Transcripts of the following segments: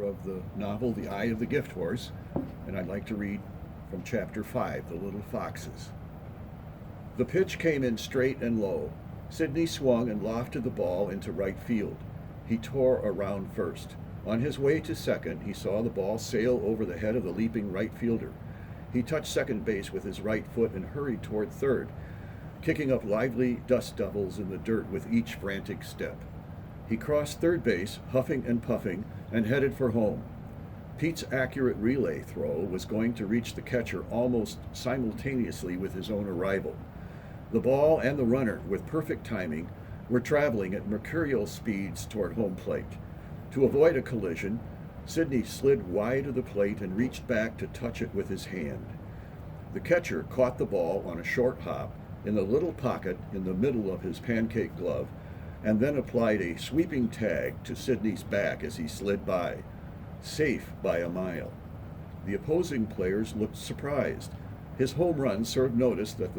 Of the novel The Eye of the Gift Horse, and I'd like to read from Chapter 5, The Little Foxes. The pitch came in straight and low. Sidney swung and lofted the ball into right field. He tore around first. On his way to second, he saw the ball sail over the head of the leaping right fielder. He touched second base with his right foot and hurried toward third, kicking up lively dust devils in the dirt with each frantic step. He crossed third base, huffing and puffing, and headed for home. Pete's accurate relay throw was going to reach the catcher almost simultaneously with his own arrival. The ball and the runner, with perfect timing, were traveling at mercurial speeds toward home plate. To avoid a collision, Sidney slid wide of the plate and reached back to touch it with his hand. The catcher caught the ball on a short hop in the little pocket in the middle of his pancake glove, and then applied a sweeping tag to Sidney's back as he slid by, safe by a mile. The opposing players looked surprised. His home run served notice that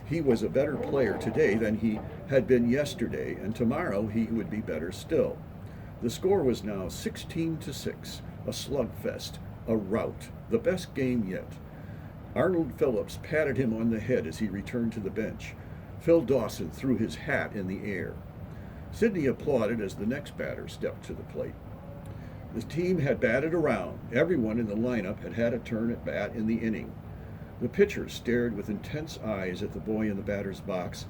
he was a better player today than he had been yesterday, and tomorrow he would be better still. The score was now 16-6, a slugfest, a rout, the best game yet. Arnold Phillips patted him on the head as he returned to the bench. Phil Dawson threw his hat in the air. Sidney applauded as the next batter stepped to the plate. The team had batted around. Everyone in the lineup had had a turn at bat in the inning. The pitcher stared with intense eyes at the boy in the batter's box,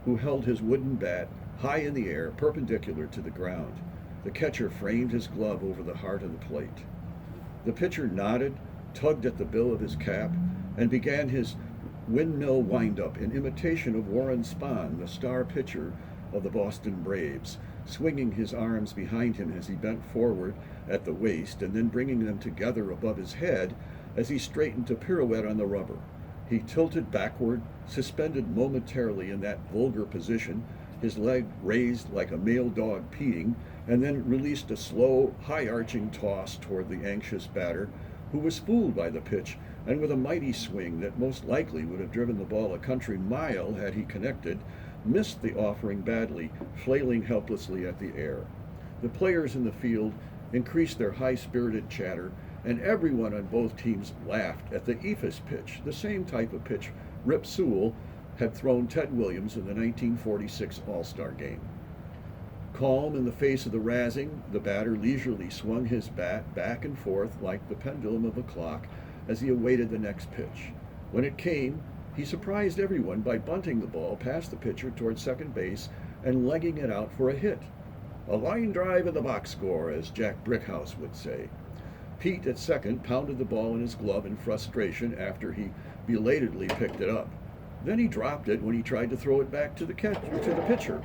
who held his wooden bat high in the air, perpendicular to the ground. The catcher framed his glove over the heart of the plate. The pitcher nodded, tugged at the bill of his cap, and began his windmill windup in imitation of Warren Spahn, the star pitcher of the Boston Braves, swinging his arms behind him as he bent forward at the waist and then bringing them together above his head as he straightened to pirouette on the rubber. He tilted backward, suspended momentarily in that vulgar position, his leg raised like a male dog peeing, and then released a slow, high-arching toss toward the anxious batter, who was fooled by the pitch, and with a mighty swing that most likely would have driven the ball a country mile had he connected, missed the offering badly, flailing helplessly at the air. The players in the field increased their high-spirited chatter, and everyone on both teams laughed at the eephus pitch, the same type of pitch Rip Sewell had thrown Ted Williams in the 1946 All-Star Game. Calm in the face of the razzing, the batter leisurely swung his bat back and forth like the pendulum of a clock as he awaited the next pitch. When it came, he surprised everyone by bunting the ball past the pitcher toward second base and legging it out for a hit. A line drive in the box score, as Jack Brickhouse would say. Pete at second pounded the ball in his glove in frustration after he belatedly picked it up. Then he dropped it when he tried to throw it back to the pitcher.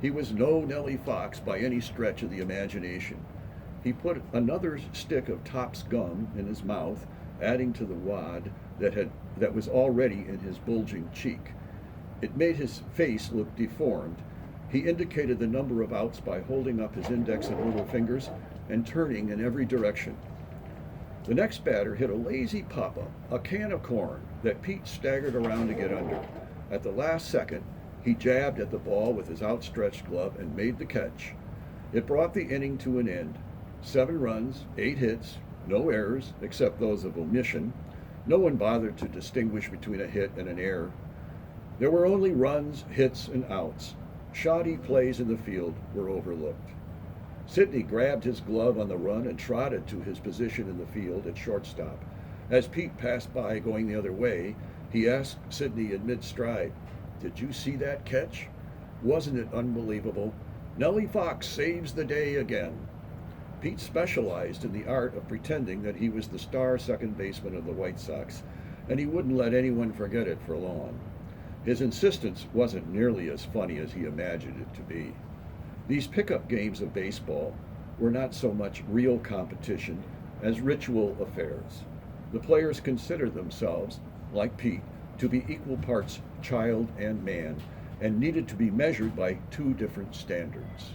He was no Nellie Fox by any stretch of the imagination. He put another stick of Topps gum in his mouth, adding to the wad that was already in his bulging cheek. It made his face look deformed. He indicated the number of outs by holding up his index and little fingers and turning in every direction. The next batter hit a lazy pop-up, a can of corn, that Pete staggered around to get under. At the last second, he jabbed at the ball with his outstretched glove and made the catch. It brought the inning to an end. 7 runs, 8 hits, no errors except those of omission. No one bothered to distinguish between a hit and an error. There were only runs, hits, and outs. Shoddy plays in the field were overlooked. Sidney grabbed his glove on the run and trotted to his position in the field at shortstop. As Pete passed by going the other way, he asked Sidney in mid-stride, "Did you see that catch? Wasn't it unbelievable? Nellie Fox saves the day again." Pete specialized in the art of pretending that he was the star second baseman of the White Sox, and he wouldn't let anyone forget it for long. His insistence wasn't nearly as funny as he imagined it to be. These pickup games of baseball were not so much real competition as ritual affairs. The players considered themselves, like Pete, to be equal parts child and man, and needed to be measured by 2 different standards.